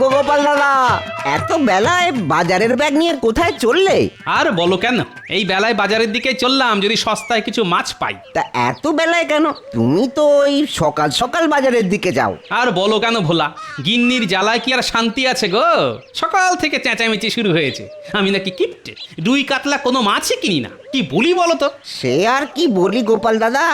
গো গোপাল দাদা, এত বেলায় বাজারের ব্যাগ নিয়ে কোথায় চললে? আর বলো কেন, এই বেলায় বাজারের দিকে চললাম যদি সস্তায় কিছু মাছ পাই। তা এত বেলায় কেন? তুমি তো ওই সকাল সকাল বাজারের দিকে যাও। আর বলো কেন ভোলা, গিন্নির জ্বালায় কি আর শান্তি আছে গো? সকাল থেকে চেঁচামেচি শুরু হয়েছে, আমি নাকি কিপটে, রুই কাতলা কোনো মাছই কিনি না। কি বলি বলো তো? সে আর কি বলি গোপাল দাদা,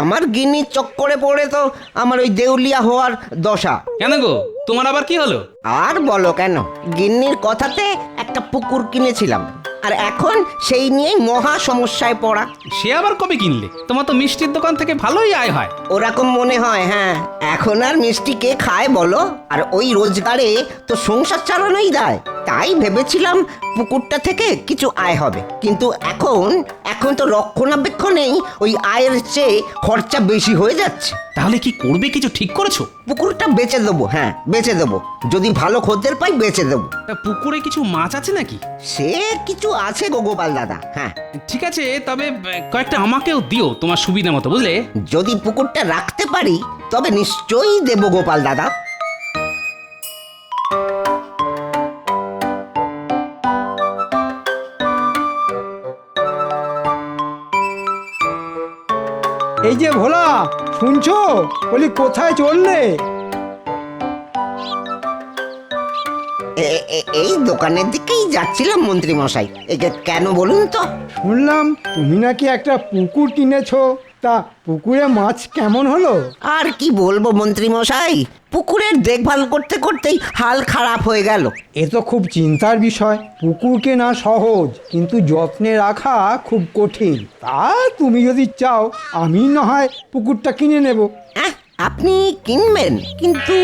আমার গিন্নির চক্করে পড়ে তো আমার ওই দেউলিয়া হওয়ার দশা। কেন গো, তোমার আবার কি হলো? আর বলো কেন, গিন্নির কথাতে একটা পুকুর কিনেছিলাম, আর এখন সেই নিয়েই মহা সমস্যায় পড়া। সে আবার কবে কিনলে? তোমার তো মিষ্টির দোকান থেকে ভালোই আয় হয়। ওরকম মনে হয়, হ্যাঁ। এখন আর মিষ্টি কে খায় বলো? আর ওই রোজগারে তো সংসার চালানোই দেয়। তাই ভেবেছিলাম পুকুরটা থেকে কিছু আয় হবে, কিন্তু এখন তো রক্ষণাবেক্ষণেই ওই আয়ের চেয়ে খরচা বেশি হয়ে যাচ্ছে। তাহলে কি করবে, কিছু ঠিক করেছো? পুকুরটা বেচে দেবো, হ্যাঁ বেচে দেবো, যদি ভালো খদ্দের পাই বেচে দেবো। তা পুকুরে কিছু মাছ আছে নাকি? সে কিছু আছে গো গোপাল দাদা, হ্যাঁ। ঠিক আছে, তবে কয়েকটা আমাকেও দিও তোমার সুবিধা মতো, বুঝলে? যদি পুকুরটা রাখতে পারি তবে নিশ্চয়ই দেবো গোপাল দাদা। এই যে ভোলা, শুনছো? বলি কোথায় চললে? এই দোকানের দিকেই যাচ্ছিলাম মন্ত্রী মশাই। কেন বলুন তো? শুনলাম তুমি নাকি একটা পুকুর কিনেছো, তা পুকুরে মাছ কেমন হলো? আর কি বলবো মন্ত্রী মশাই, পুকুরের দেখভাল করতে করতেই হাল খারাপ হয়ে গেল। এ তো খুব চিন্তার বিষয়। পুকুর কেনা সহজ, কিন্তু যত্নে রাখা খুব কঠিন। তা তুমি যদি চাও আমি না হয় পুকুরটা কিনে নেব। আপনি কিনবেন? কিন্তু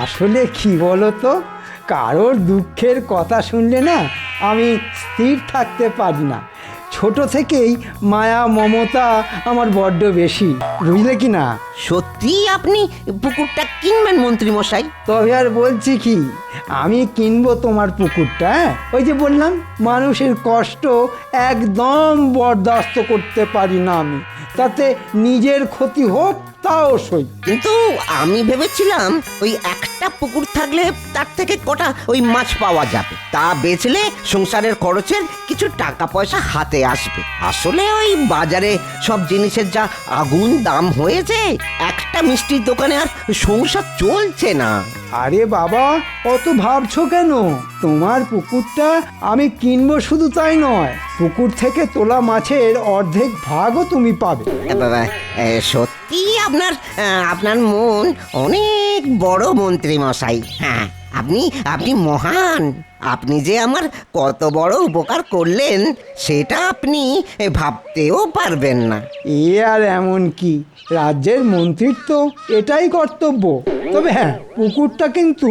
আসলে কি বলো তো, কারোর দুঃখের কথা শুনলে না আমি স্থির থাকতে পারি না। ছোট থেকেই মায়া মমতা আমার বড্ড বেশি, বুঝলে কি না? সত্যি আপনি পুকুরটা কিনবেন মন্ত্রী মশাই? তবে আর বলছি কি, আমি কিনবো তোমার পুকুরটা। ওই যে বললাম, মানুষের কষ্ট একদম বরদাস্ত করতে পারি না আমি, তাতে নিজের ক্ষতি হোক তাও সই। কিন্তু আমি ভেবেছিলাম ওই একটা পুকুর থাকলে তার থেকে কটা ওই মাছ পাওয়া যাবে, তা বেচলে সংসারের খরচের কিছু টাকা পয়সা হাতে আসবে। আসলে ওই বাজারে সব জিনিসের যা আগুন দাম হয়েছে, একটা মিষ্টির দোকানে আর সংসার চলছে না। আরে বাবা, অত ভাবছো কেন? তোমার পুকুরটা আমি কিনবো শুধু তাই নয়, পুকুর থেকে তোলা মাছের অর্ধেক ভাগও তুমি পাবে। বাবা, সত্যি আপনার মন অনেক বড় মন্ত্রী মশাই। হ্যাঁ, আপনি মহান। আপনি যে আমার কত বড় উপকার করলেন সেটা আপনি ভাবতেও পারবেন না। এ আর এমন কি, রাজ্যের মন্ত্রীর তো এটাই কর্তব্য। তবে হ্যাঁ, পুকুরটা কিন্তু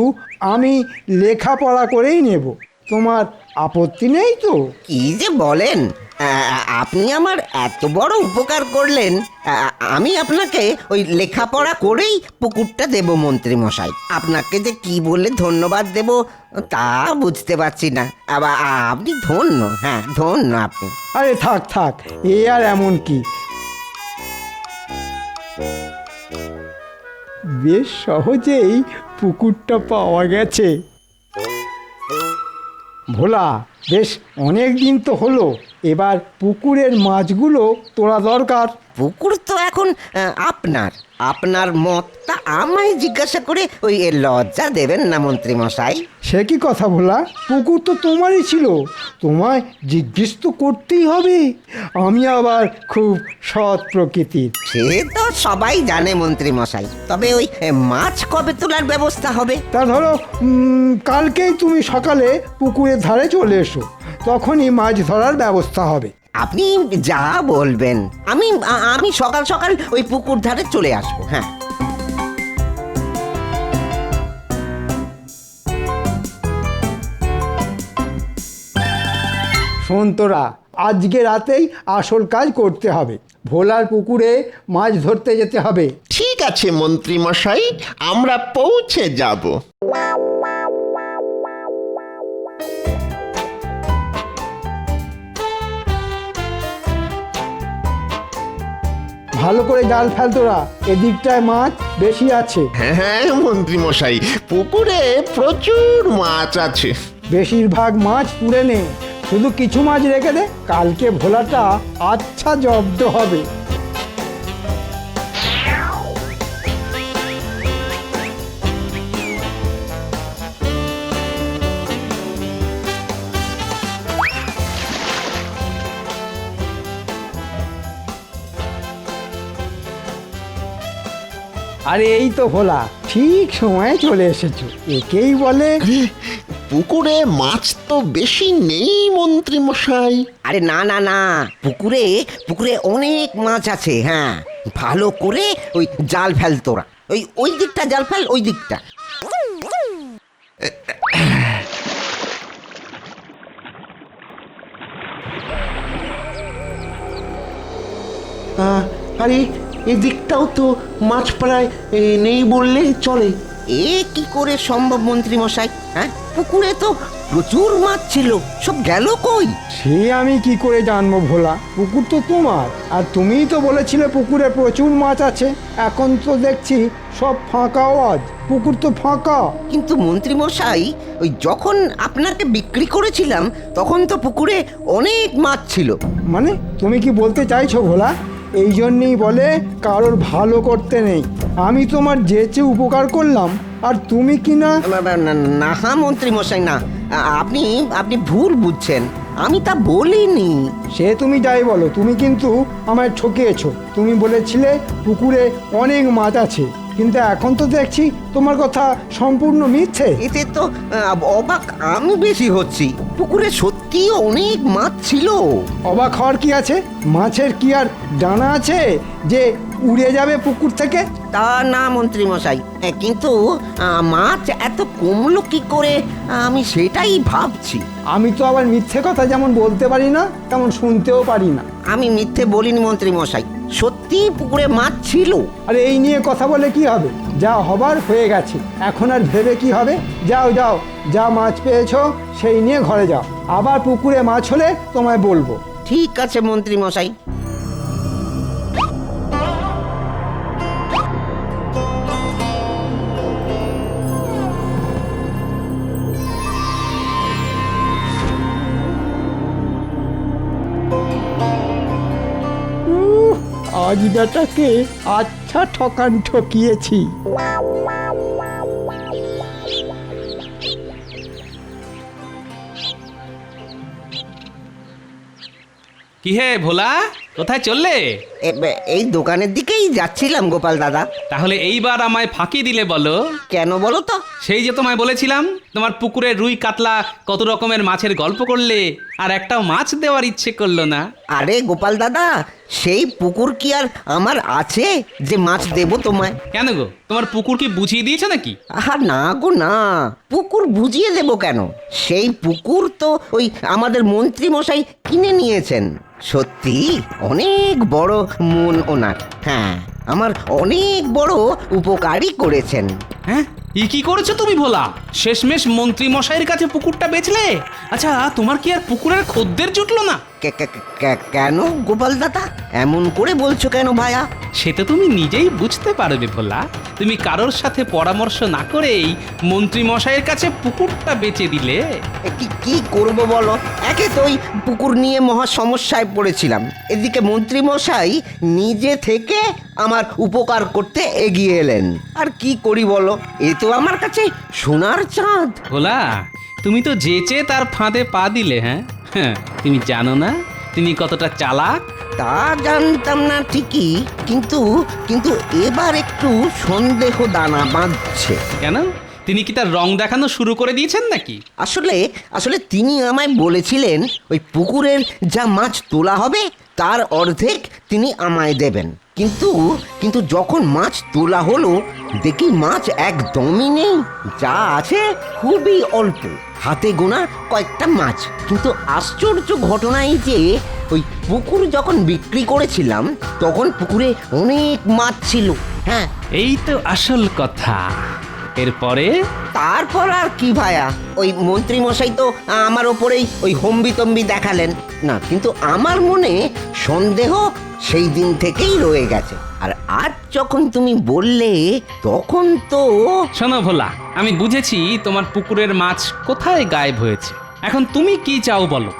আমি লেখাপড়া করেই নেব। তোমার আপত্তি নেই তো? কি যে বলেন, আপনি আমার এত বড় উপকার করলেন, আমি আপনাকে ওই লেখাপড়া করেই পুকুরটা দেব মন্ত্রী মশাই। আপনাকে যে কি বলে ধন্যবাদ দেব তা বুঝতে পারছি না। আবার আপনি ধন্য, হ্যাঁ ধন্য আপনি। আরে থাক থাক, এ আর এমন কি, বেশ সহজেই পুকুরটা পাওয়া গেছে। ভোলা, বেশ অনেক দিন তো হলো, এবার পুকুরের মাছগুলো তোলা দরকার। পুকুর তো এখন আপনার মত, তা আমায় জিজ্ঞাসা করে ওই লজ্জা দেবেন না মন্ত্রী মশাই। সে কি কথা ভোলা, পুকুর তো তোমারই ছিল, তোমায় জিজ্ঞেস তো করতেই হবে। আমি আবার খুব সৎ প্রকৃতির। সে তো সবাই জানে মন্ত্রী মশাই, তবে ওই মাছ কবে তোলার ব্যবস্থা হবে? তা ধরো কালকেই তুমি সকালে পুকুরের ধারে চলে এসো, তখনই মাছ ধরার ব্যবস্থা হবে। আপনি যা বলবেন, আমি সকাল সকাল ওই পুকুর ধারে চলে আসবো। হ্যাঁ, শোন তোরা, আজকে রাতেই আসল কাজ করতে হবে। ভোলার পুকুরে মাছ ধরতে যেতে হবে। ঠিক আছে মন্ত্রী মশাই, আমরা পৌঁছে যাব। ভালো করে জাল ফেল তোরা, এদিকটায় মাছ বেশি আছে। হ্যাঁ হ্যাঁ মন্ত্রী মশাই, পুকুরে প্রচুর মাছ আছে। বেশিরভাগ মাছ পুড়ে নে, শুধু কিছু মাছ রেখে দে, কালকে ভোলাটা আচ্ছা জব্দ হবে। আরে এই তো ভোলা, ঠিক সময়ে চলে এসেছো। একেই বলে আরে, পুকুরে মাছ তো বেশি নেই মন্ত্রী মশাই। আরে না না না, পুকুরে পুকুরে অনেক মাছ আছে। হ্যাঁ, ভালো করে ওই জাল ফেল তোরা, ওই দিকটা জাল ফেল, ওই দিকটা। আরে এদিকটাও তো মাছ প্রায় নেই বললে চলে। এ কি করে সম্ভব মন্ত্রী মশাই? হ্যাঁ, পুকুরে তো প্রচুর মাছ ছিল, সব গেল কই? সে আমি কি করে জানবো ভোলা, পুকুর তো তোমার, আর তুমিই তো বলেছিলে পুকুরে প্রচুর মাছ আছে। এখন তো দেখছি সব ফাঁকা আওয়াজ, পুকুর তো ফাঁকা। কিন্তু মন্ত্রী মশাই, ওই যখন আপনাকে বিক্রি করেছিলাম তখন তো পুকুরে অনেক মাছ ছিল। মানে তুমি কি বলতে চাইছো ভোলা? এই জন্যেই বলে কারোর ভালো করতে নেই। আমি তোমার যেচে উপকার করলাম, আর তুমি কি না। না হ্যাঁ মন্ত্রী মশাই, না, আপনি আপনি ভুল বুঝছেন, আমি তা বলিনি। সে তুমি যাই বলো, তুমি কিন্তু আমায় ঠকিয়েছো। তুমি বলেছিলে পুকুরে অনেক মাছ আছে, কিন্তু এখন তো দেখছি তোমার কথা সম্পূর্ণ মিথ্যে। এতে তো অবাক আমি বেশি হচ্ছি। পুকুরে সত্যি অনেক মাছ ছিল। অবাক হওয়ার কি আছে? মাছের কি আর ডানা আছে যে উড়ে যাবে পুকুর থেকে? তা না মন্ত্রী মশাই, কিন্তু মাছ এত কমলো কি করে, আমি সেটাই ভাবছি। আমি তো আবার মিথ্যে কথা যেমন বলতে পারি না, তেমন শুনতেও পারি না। আমি মিথ্যে বলিনি মন্ত্রী মশাই, সত্যি পুকুরে মাছ ছিল। আর এই নিয়ে কথা বলে কি হবে? যা হবার হয়ে গেছে, এখন আর ভেবে কি হবে? যাও যাও, যা মাছ পেয়েছো সেই নিয়ে ঘরে যাও। আবার পুকুরে মাছ হলে তোমায় বলবো। ঠিক আছে মন্ত্রী মশাই। আজ বেটাকে আচ্ছা ঠকান ঠকিয়েছি। কি হে ভোলা, কোথায় চললে? এই দোকানের দিকেই যাচ্ছিলাম গোপাল দাদা। তাহলে এইবার আমায় ফাঁকি দিলে বলো। কেন বলো তো? সেই যে তোমায় বলেছিলাম তোমার পুকুরে রুই কাতলা কত রকমের মাছের গল্প করলে, আর একটাও মাছ দেওয়ার ইচ্ছে করলো না। আরে গোপাল দাদা, সেই পুকুর কি আর আমার আছে যে মাছ দেবো তোমায়? কেন গো, তোমার পুকুর কি বুঝিয়ে দিয়েছে নাকি? আহা না গো না, পুকুর বুঝিয়ে দেবো কেন? সেই পুকুর তো ওই আমাদের মন্ত্রী মশাই কিনে নিয়েছেন। সত্যি অনেক বড় মন ওনার। হ্যাঁ, আমার অনেক বড় উপকারই করেছেন। হ্যাঁ, কি করেছো তুমি ভোলা? শেষমেশ মন্ত্রী মশাইয়ের কাছে পুকুরটা বেচলে? আচ্ছা, তোমার কি আর পুকুরের খদ্দের জুটলো না? কেন গোপাল দাদা, এমন করে বলছো কেন ভায়া? সে তো তুমি নিজেই বুঝতে পারবে ভোলা। তুমি কারোর সাথে পরামর্শ না করেই মন্ত্রী মশাইয়ের কাছে পুকুরটা বেচে দিলে। কি করব বলো? একে তো ওই পুকুর নিয়ে মহা সমস্যায় পড়েছিলাম, এদিকে মন্ত্রী মশাই নিজে থেকে আমার উপকার করতে এগিয়ে এলেন। আর কি করি বলো, এ তো আমার কাছে সোনার চাঁদ। ভোলা, তুমি তো যেচে তার ফাঁদে পা দিলে। হ্যাঁ হ্যাঁ, তুমি জানো না তিনি কতটা চালাক? তা জানতাম না ঠিকই, কিন্তু কিন্তু এবার একটু সন্দেহ দানা বাঁধছে। কেন, তিনি কি তার রং দেখানো শুরু করে দিয়েছেন নাকি? আসলে আসলে তিনি আমায় বলেছিলেন ওই পুকুরের যা মাছ তোলা হবে তার অর্ধেক তিনি আমায় দেবেন। কিন্তু কিন্তু যখন মাছ তোলা হলো দেখি মাছ একদমই নেই, যা আছে খুবই অল্প, হাতে গোনা কয়েকটা মাছ। কিন্তু আশ্চর্য ঘটনা এই যে ওই পুকুর যখন বিক্রি করেছিলাম তখন পুকুরে অনেক মাছ ছিল। হ্যাঁ, এই তো আসল কথা। এরপরে তারপর আর কি ভায়া, ওই মন্ত্রী মশাই তো আমার ওপরেই ওই হম্বি তম্বি দেখালেন না, কিন্তু আমার মনে সন্দেহ সেই দিন থেকেই রয়ে গেছে। আর আজ যখন তুমি বললে তখন তো শোনো ভোলা, আমি বুঝেছি তোমার পুকুরের মাছ কোথায় গায়েব হয়েছে। এখন তুমি কি চাও বলো।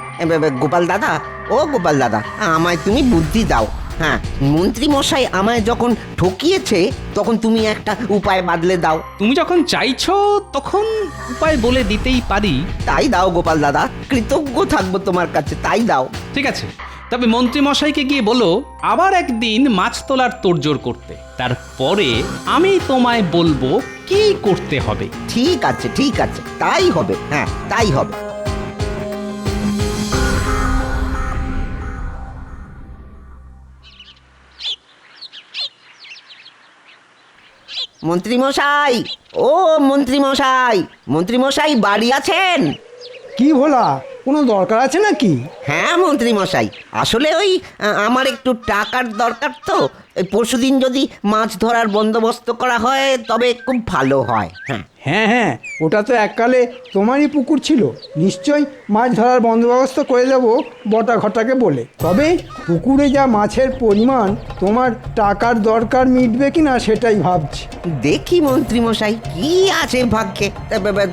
গোপাল দাদা, ও গোপাল দাদা, আমায় তুমি বুদ্ধি দাও। হ্যাঁ, মন্ত্রী মশাই আমায় যখন ঠকিয়েছে তখন তুমি একটা উপায় বাদলে দাও। তুমি যখন চাইছো তখন উপায় বলে দিতেই পারি। তাই দাও গোপাল দাদা, কৃতজ্ঞ থাকবো তোমার কাছে, তাই দাও। ঠিক আছে, তবে মন্ত্রী মশাইকে গিয়ে বলো আবার একদিন মাছ তোলার তোড়জোড় করতে। তারপরে আমি তোমায় বলবো কি করতে হবে। ঠিক আছে, ঠিক আছে, তাই হবে। হ্যাঁ, তাই হবে। মন্ত্রী মশাই, ও মন্ত্রী মশাই, মন্ত্রী মশাই বাড়ি আছেন? কি ভোলা, কোনো দরকার আছে নাকি? হ্যাঁ মন্ত্রী মশাই, আসলে ওই আমার একটু টাকার দরকার তো। এই পরশুদিন যদি মাছ ধরার বন্দোবস্ত করা হয় তবে খুব ভালো হয়। হ্যাঁ, হ্যাঁ হ্যাঁ, ওটা তো এককালে তোমারই পুকুর ছিল, নিশ্চয়ই মাছ ধরার বন্দোবস্ত করে দেবো বটা ঘটাকে বলে। তবে পুকুরে যা মাছের পরিমাণ, তোমার টাকার দরকার মিটবে কিনা সেটাই ভাবছি। দেখি মন্ত্রী মশাই কি আছে ভাগ্যে।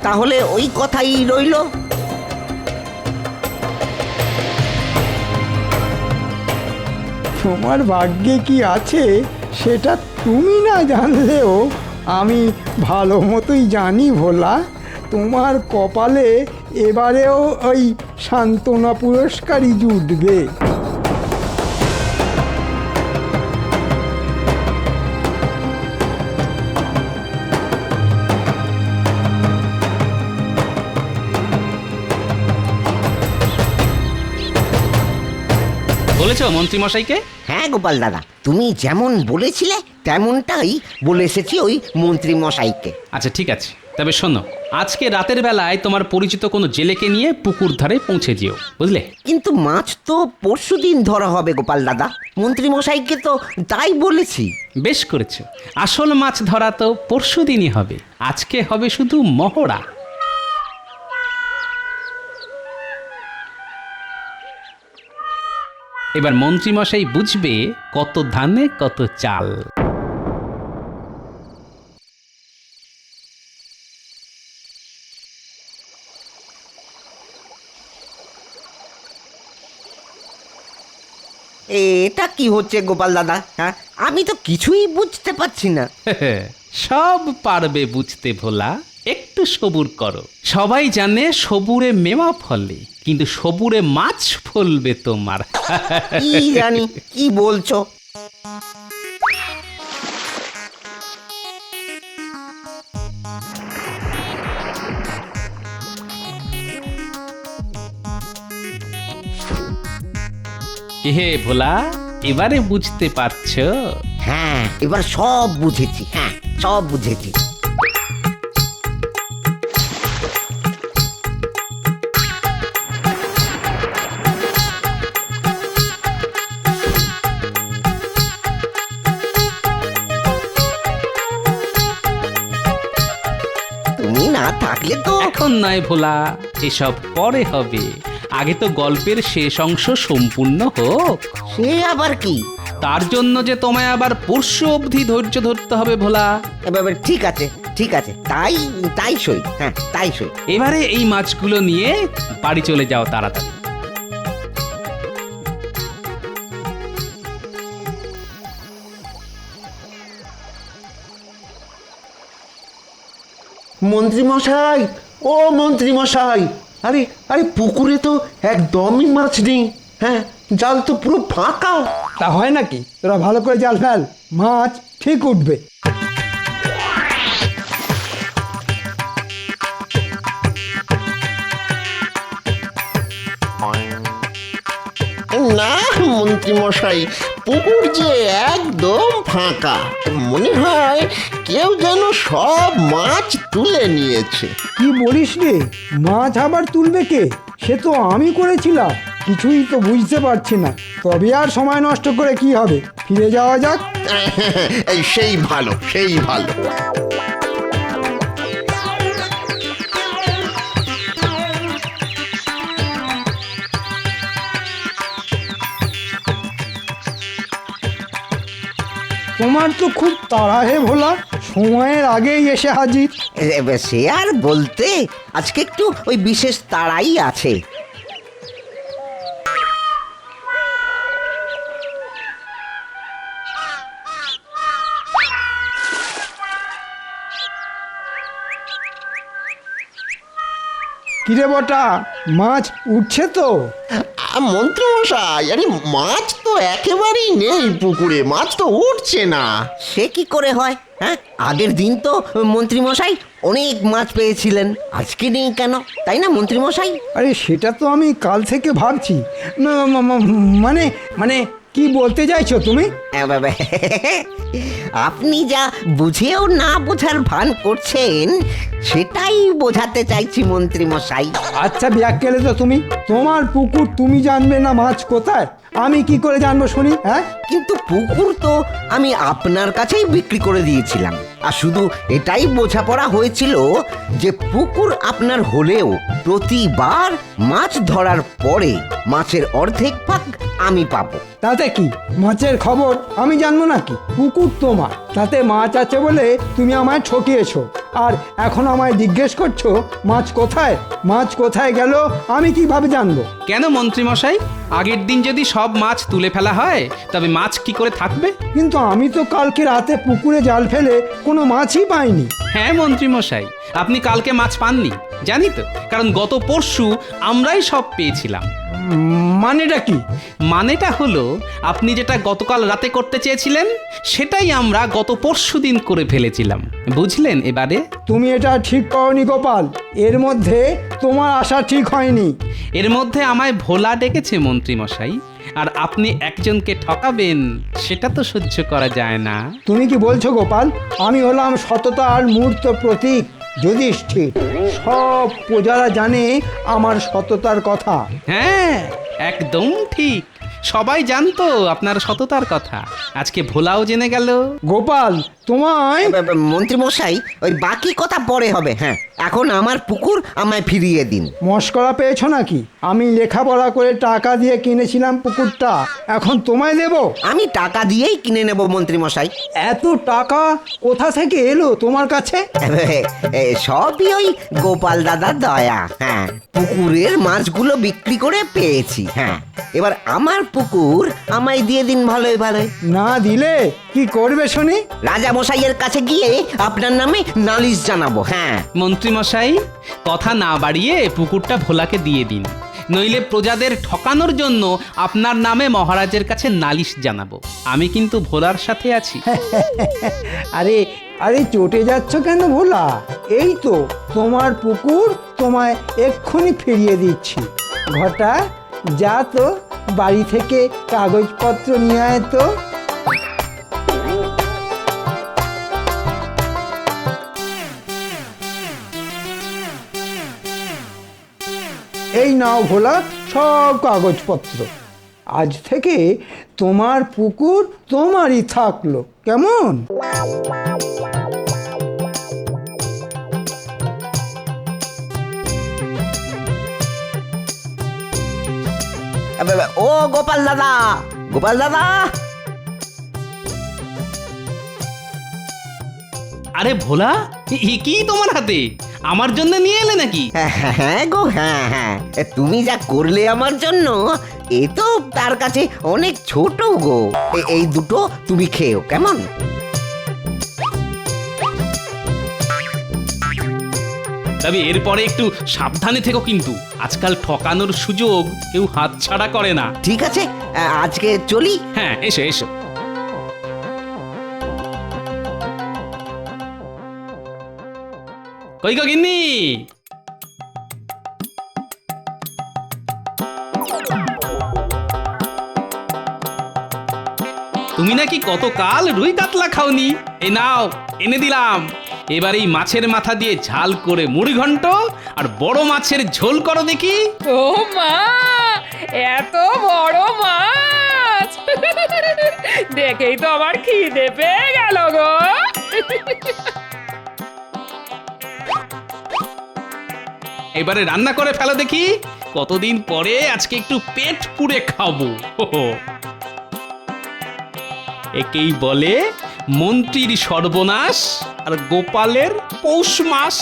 তাহলে ওই কথাই রইলো। তোমার ভাগ্যে কি আছে সেটা তুমি না জানলেও আমি ভালো মতোই জানি ভোলা। তোমার কপালে এবারেও ওই সান্ত্বনা পুরস্কারই জুটবে। বলেছো মন্ত্রী মশাইকে? হ্যাঁ গোপাল দাদা, তুমি যেমন বলেছিলে তেমনটাই বলে এসেছি ওই মন্ত্রী মশাইকে। আচ্ছা ঠিক আছে, তবে শোনো, আজকে রাতের বেলায় তোমার পরিচিত কোনো জেলেকে নিয়ে পুকুর ধারে পৌঁছে যেও, বুঝলে? কিন্তু মাছ তো পরশুদিন ধরা হবে গোপাল দাদা, মন্ত্রী মশাইকে তো তাই বলেছি। বেশ করেছো, আসল মাছ ধরা তো পরশুদিনই হবে, আজকে হবে শুধু মহড়া। এবার মন্ত্রী মশাই বুঝবে কত ধানে কত চাল। এটা কি হচ্ছে গোপাল দাদা? হ্যাঁ, আমি তো কিছুই বুঝতে পারছি না। সব পারবে বুঝতে ভোলা, একটু সবুর করো। সবাই জানে সবুরে মেওয়া ফলে, কিন্তু সবুরে মাছ ফলবে তোমার। কি জানি কি বলছো। হে ভোলা, এবারে বুঝতে পারছো? হ্যাঁ, এবার সব বুঝেছি। হ্যাঁ, সব বুঝেছি। তুমি না থাকলে তো এখন নয় ভোলা, এসব পরে হবে। আগে তো গল্পের শেষ অংশ সম্পূর্ণ হোক। সে আবার কি? তার জন্য যে তোমায় আবার পরশু অবধি ধৈর্য ধরতে হবে ভোলা। এবার ঠিক আছে, ঠিক আছে, তাই তাই সই। হ্যাঁ, তাই সই। এবারে এই মাছগুলো নিয়ে বাড়ি চলে যাও তাড়াতাড়ি। মন্ত্রী মশাই, ও মন্ত্রী মশাই, আরে আরে পুকুরে তো একদমই মাছ নেই। হ্যাঁ, জাল তো পুরো ফাঁকা। তা হয় নাকি? তোরা ভালো করে জাল ফেল, মাছ ঠিক উঠবে। না মন্ত্রী মশাই, পুকুর যে একদম ফাঁকা। মনে হয় কেউ যেন সব মাছ তুলে নিয়েছে। কি বলিস রে, মাছ আবার তুলবে কে? সে তো আমি করেছিলাম, কিছুই তো বুঝতে পারছি না। তবে আর সময় নষ্ট করে কি হবে, ফিরে যাওয়া যাক। এই সেই ভালো, সেই ভালো। তোমার তো খুব তাড়া হে ভোলা, সময়ের আগেই এসে হাজির। সে আর বলতে, আজকে একটু ওই বিশেষ তাড়াই আছে। কিরে বটা, মাছ উঠছে তো? মন্ত্রী মশাই, আরে মাছ তো একেবারেই নেই পুকুরে, মাছ তো উঠছে না। সে কি করে হয়? হ্যাঁ, আগের দিন তো মন্ত্রী মশাই অনেক মাছ পেয়েছিলেন, আজকে নেই কেন, তাই না মন্ত্রী মশাই? আরে সেটা তো আমি কাল থেকে ভাবছি। মানে মানে কি বলতে চাইছো তুমি? আপনি যা বুঝেও না বোঝার ভান করছেন সেটাই বোঝাতে চাইছি মন্ত্রী মশাই। আচ্ছা ব্যাককেলে তো তুমি, তোমার পুকুর তুমি জানবে না মাছ কোথায়, আমি কি করে জানবো শুনি? হ্যাঁ, কিন্তু পুকুর তো আমি আপনার কাছেই বিক্রি করে দিয়েছিলাম, আর শুধু এটাই বোঝাপড়া হয়েছিল যে পুকুর আপনার হলেও প্রতিবার মাছ ধরার পরে মাছের অর্ধেক ভাগ আমি পাবো। তাতে কি, মাছের খবর আমি জানবো নাকি? পুকুর তোমার, তাতে মাছ আছে বলে তুমি আমায় ঠকিয়েছো, আর এখন আমায় জিজ্ঞেস করছো মাছ কোথায়? মাছ কোথায় গেল আমি কিভাবে জানবো? কেন মন্ত্রী মশাই, আগের দিন যদি সব মাছ তুলে ফেলা হয় তবে মাছ কি করে থাকবে? কিন্তু আমি তো কালকে রাতে পুকুরে জাল ফেলে কোনো মাছই পাইনি। হ্যাঁ মন্ত্রী মশাই, আপনি কালকে মাছ পাননি জানি তো, কারণ গত পরশু আমরাই সব পেয়েছিলাম। মানেটা কি? মানেটা হলো আপনি যেটা গতকাল রাতে করতে চেয়েছিলেন সেটাই আমরা গত পরশু দিন করে ফেলেছিলাম, বুঝলেন এবারে? তুমি এটা ঠিক করনি গোপাল, এর মধ্যে তোমার আশা ঠিক হয়নি। এর মধ্যে আমায় ভোলা ডেকেছে মন্ত্রী মশাই, আর আপনি একজনকে ঠকাবেন সেটা তো সহ্য করা যায় না। তুমি কি বলছো গোপাল? আমি হলাম সততার মূর্ত প্রতীক যুধিষ্ঠির, সব প্রজারা জানে আমার সততার কথা। হ্যাঁ একদম ঠিক, সবাই জানতো আপনার সততার কথা, আজকে ভোলাও জেনে গেল। গোপাল তোমায় মন্ত্রী মশাই, ওই বাকি কথা পরে হবে। হ্যাঁ, এখন আমার পুকুর আমায় ফিরিয়ে দিন। মস্করা পেয়েছো নাকি? আমি লেখাপড়া করে টাকা দিয়ে কিনেছিলাম পুকুরটা, এখন তোমায় দেব? আমি টাকা দিয়েই কিনে নেব মন্ত্রী মশাই। এত টাকা কোথা থেকে এলো তোমার কাছে? সবই ওই গোপাল দাদার দয়া। হ্যাঁ, পুকুরের মাছগুলো বিক্রি করে পেয়েছি। হ্যাঁ, এবার আমার পুকুর আমায় দিয়ে দিন ভালোই ভালোই। না দিলে কি করবে শুনি? রাজা মশাইয়ের কাছে গিয়ে আপনার নামে নালিশ জানাবো। হ্যাঁ মন্ত্রী মশাই, কথা না বাড়িয়ে পুকুরটা ভোলাকে দিয়ে দিন, নইলে প্রজাদের ঠকানোর জন্য আপনার নামে মহারাজের কাছে নালিশ জানাবো। আমি কিন্তু ভোলার সাথে আছি। আরে আরে চটে যাচ্ছ কেন ভোলা? এই তো তোমার পুকুর, তোমায় এক্ষুনি ফিরিয়ে দিচ্ছি। ঘটা, যা তো বাড়ি থেকে কাগজপত্র নিয়ে আয় তো। এই নাও ভোলা সব কাগজপত্র, আজ থেকে তোমার পুকুর তোমারই থাকলো, কেমন? ও গোপাল দাদা, গোপাল দাদা। আরে ভোলা, কি তোমার হাতে? আমার জন্য নিয়ে এলে নাকি? হ্যাঁ গো, হ্যাঁ হ্যাঁ, তুমি যা করলে আমার জন্য, এ তো তার কাছে অনেক ছোট গো। এই দুটো তুমি খেও, কেমন? তবে এরপরে একটু সাবধানে থেকো, কিন্তু আজকাল ঠকানোর সুযোগ কেউ হাতছাড়া করে না। ঠিক আছে, আজকে চলি। হ্যাঁ এসো এসো। কই গো গিন্নি? তুমি নাকি কতকাল রুই কাতলা খাওনি, এই নাও এনে দিলাম। এবার এই মাছের মাথা দিয়ে ঝাল করে মুড়ি ঘন্ট আর বড় মাছের ঝোল করো দেখি। ও মা, এত বড় মাছ দেখেই তো আমার খিদে পেয়ে গেল গো। এবারে রান্না করে ফেলো দেখি, কতদিন পরে আজকে একটু পেট পুড়ে খাবো। একেই বলে মন্ত্রীর সর্বনাশ আর গোপালের পৌষ মাস।